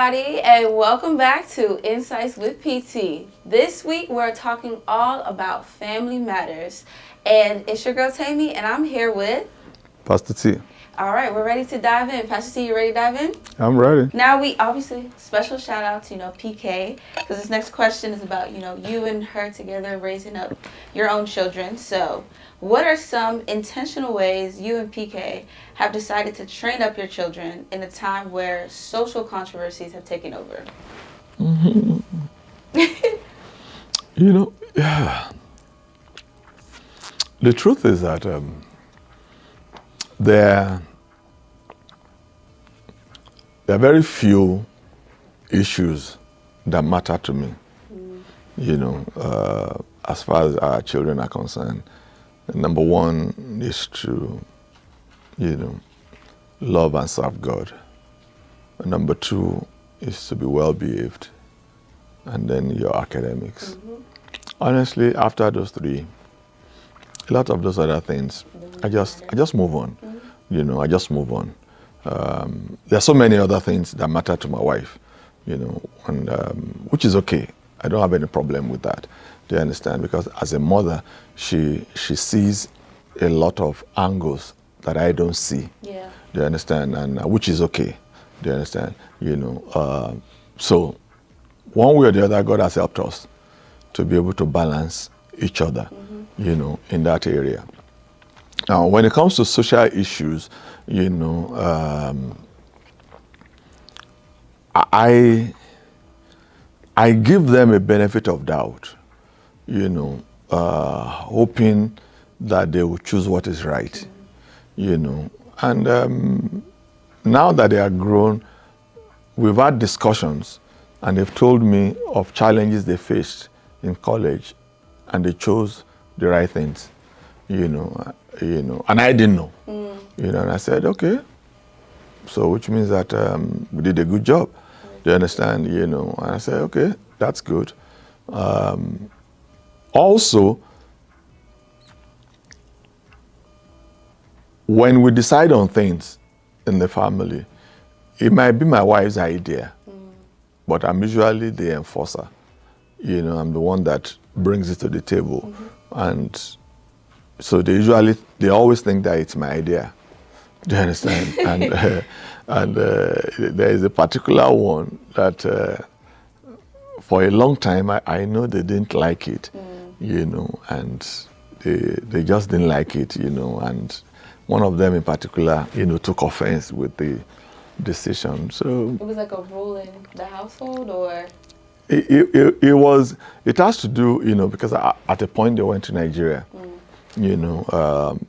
everybody, and welcome back to Insights with PT. This week, we're talking all about family matters, and it's your girl Tammy, and I'm here with Pastor T. All right, we're ready to dive in. Pastor T, you ready to dive in? I'm ready. Now, we obviously special shout out to PK, because this next question is about you and her together raising up your own children. So, what are some intentional ways you and PK have decided to train up your children in a time where social controversies have taken over? Yeah. The truth is that there are very few issues that matter to me, as far as our children are concerned. Number one is to, love and serve God. And number two is to be well behaved. And then your academics. Honestly, after those three, a lot of those other things, I just move on. I just move on. There are so many other things that matter to my wife, and which is okay. I don't have any problem with that. Do you understand? Because as a mother, she sees a lot of angles that I don't see. Yeah. Do you understand? And which is okay. Do you understand? So one way or the other, God has helped us to be able to balance each other, in that area. Now, when it comes to social issues, I give them a benefit of doubt, hoping that they will choose what is right, And now that they are grown, we've had discussions, and they've told me of challenges they faced in college, and they chose the right things, and I didn't know, and I said, okay, so which means that we did a good job. Do you understand? And I said, okay, that's good. Also, when we decide on things in the family, it might be my wife's idea, but I'm usually the enforcer. I'm the one that brings it to the table. And so they always think that it's my idea. Do you understand? And there is a particular one that for a long time, I know they didn't like it, and they just didn't like it, and one of them in particular, took offense with the decision. So it was like a rule in the household, or? It has to do, because at a point they went to Nigeria,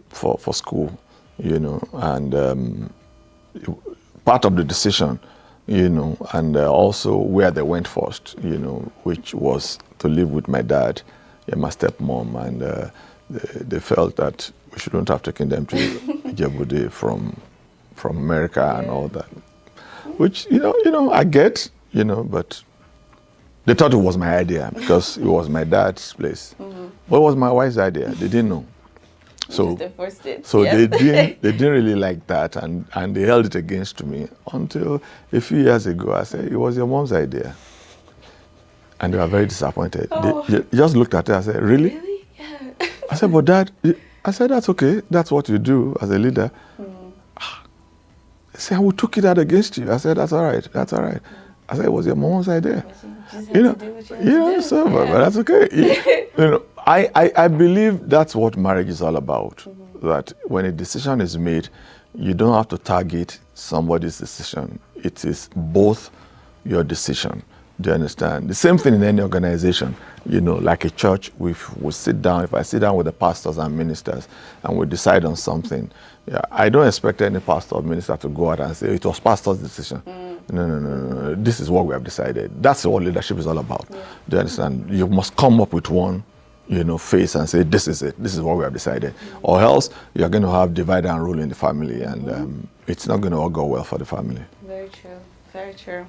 for school, and part of the decision, and also where they went first, which was to live with my dad and my stepmom, and they felt that we shouldn't have taken them to Djibouti from America and all that, which I get, but they thought it was my idea because it was my dad's place. But it was my wife's idea. They didn't know. So they forced it. So they didn't really like that, and they held it against me until a few years ago. I said, it was your mom's idea. And they were very disappointed. Oh. They just looked at her and said, really? Really? Yeah. I said, but Dad, I said, that's okay. That's what you do as a leader. They said, we took it out against you. I said, that's all right. That's all right. I said, it was your mom's idea. But that's okay. I believe that's what marriage is all about. That when a decision is made, you don't have to target somebody's decision. It is both your decision. Do you understand? The same thing in any organization. Like a church, we sit down. If I sit down with the pastors and ministers and we decide on something, I don't expect any pastor or minister to go out and say, it was pastor's decision. No. This is what we have decided. That's what leadership is all about. Yeah. Do you understand? You must come up with one, face and say, this is it. This is what we have decided. Or else you're going to have divide and rule in the family, and it's not going to all go well for the family. Very true. Very true.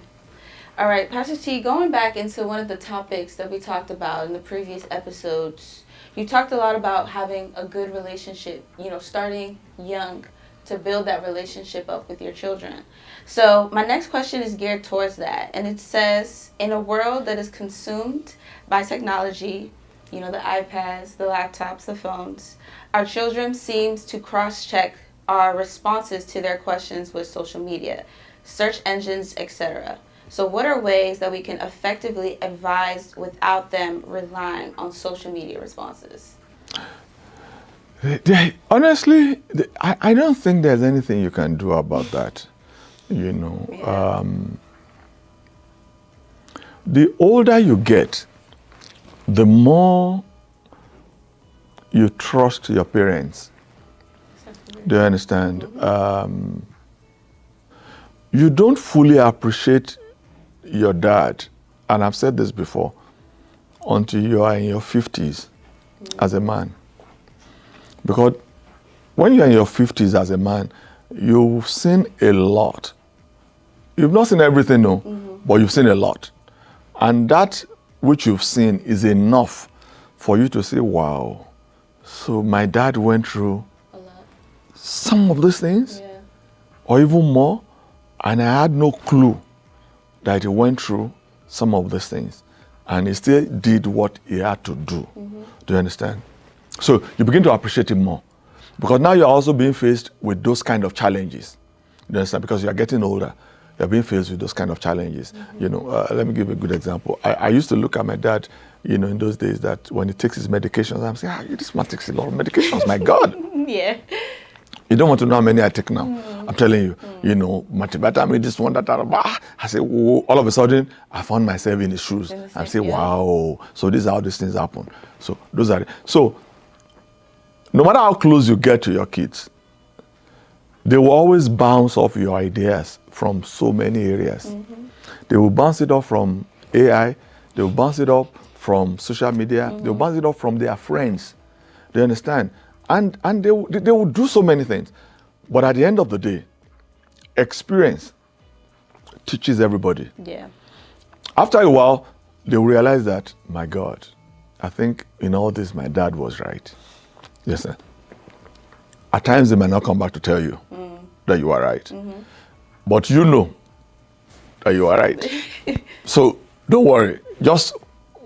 All right, Pastor T, going back into one of the topics that we talked about in the previous episodes, you talked a lot about having a good relationship, starting young to build that relationship up with your children. So my next question is geared towards that. And it says, in a world that is consumed by technology, you know, the iPads, the laptops, the phones, our children seems to cross-check our responses to their questions with social media, search engines, etc. So what are ways that we can effectively advise without them relying on social media responses? Honestly, I don't think there's anything you can do about that. You know, Yeah. The older you get, the more you trust your parents. Do you understand? You don't fully appreciate your dad, and I've said this before, until you are in your 50s as a man. Because when you're in your 50s as a man, you've seen a lot. You've not seen everything, no, but you've seen a lot. And that which you've seen is enough for you to say, wow, so my dad went through A lot. some of these things, Yeah. or even more, and I had no clue that he went through some of these things. And he still did what he had to do. Do you understand? So you begin to appreciate him more. Because now you're also being faced with those kind of challenges. You understand? Because you're getting older, you're being faced with those kind of challenges. You know, let me give you a good example. I used to look at my dad, you know, in those days that when he takes his medications, I'm saying, this man takes a lot of medications, my God. Yeah. You don't want to know how many I take now. I'm telling you, you know, multivitamin, this one, that, I say, whoa. All of a sudden, I found myself in his shoes. I say, wow. So this is how these things happen. So those are, so no matter how close you get to your kids, they will always bounce off your ideas from so many areas. They will bounce it off from AI. They will bounce it off from social media. They will bounce it off from their friends. Do you understand? And they will do so many things. But at the end of the day, experience teaches everybody. Yeah. After a while, they will realize that, my God, I think in all this, my dad was right. Yes, sir. At times, they might not come back to tell you that you are right. But you know that you are right. So don't worry. Just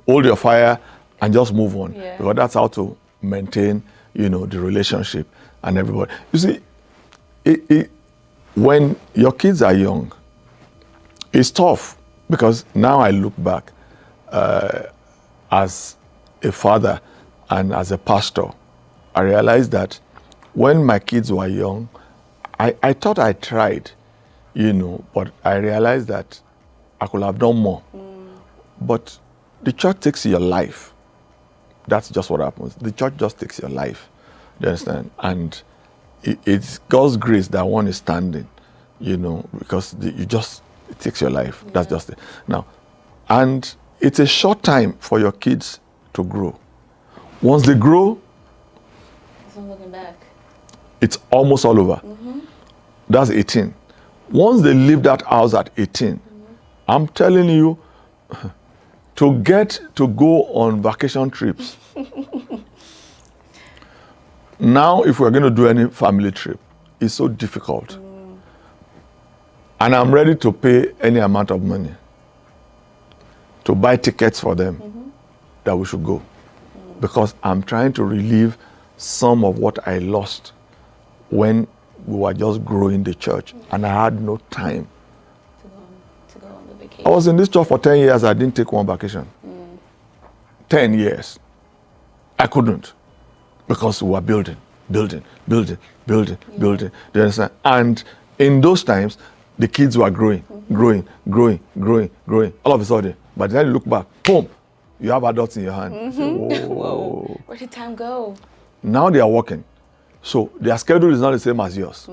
hold your fire and just move on. Yeah. Because that's how to maintain, you know, the relationship and everybody. You see, when your kids are young, it's tough. Because now I look back as a father and as a pastor, I realized that when my kids were young, I thought I tried, you know, but I realized that I could have done more. But the church takes your life. That's just what happens. The church just takes your life. Do you understand? And it's God's grace that one is standing, you know, because it takes your life. Yeah. That's just it. Now, and it's a short time for your kids to grow. Once they grow, There's no looking back. It's almost all over. That's 18. Once they leave that house at 18, I'm telling you, to get to go on vacation trips. Now, if we're going to do any family trip, it's so difficult. And I'm ready to pay any amount of money to buy tickets for them that we should go. Because I'm trying to relieve some of what I lost when we were just growing the church. And I had no time. To go on the vacation. I was in this church for 10 years. I didn't take one vacation. 10 years. I couldn't. Because we were building. Do you understand? And in those times, the kids were growing. All of a sudden, by the time you look back, boom, you have adults in your hand. You say, whoa. Where did time go? Now they are working. So their schedule is not the same as yours.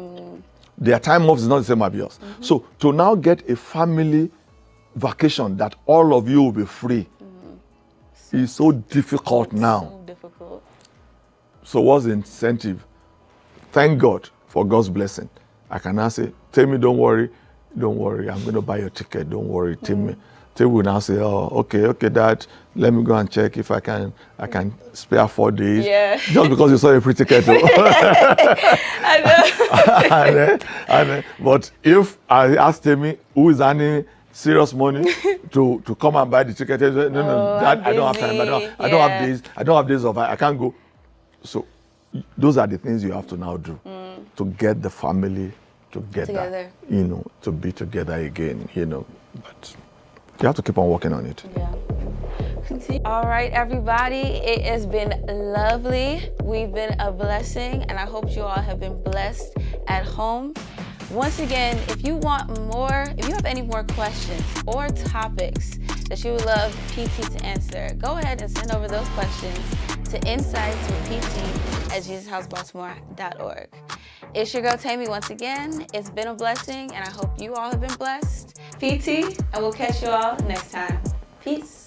Their time off is not the same as yours. So to now get a family vacation that all of you will be free is so difficult now. So difficult. So what's the incentive? Thank God for God's blessing. I can now say, Tell me, don't worry, I'm going to buy your ticket. Don't worry, Timmy. They will now say, "Oh, okay, Dad, let me go and check if I can spare 4 days." Yeah. Just because you saw a pretty kettle. I know. But if I ask Temi, who is earning serious money to come and buy the ticket, they say, no, Oh, Dad, I'm I don't have time. I busy. don't have days. I don't have days of I can't go. So those are the things you have to now do to get the family together. To be together again. But you have to keep on working on it. Yeah. All right, everybody. It has been lovely. We've been a blessing, and I hope you all have been blessed at home. Once again, if you have any more questions or topics that you would love PT to answer, go ahead and send over those questions to insights@jesushousebaltimore.org. It's your girl Tammy once again. It's been a blessing, and I hope you all have been blessed. PT, and we'll catch you all next time. Peace.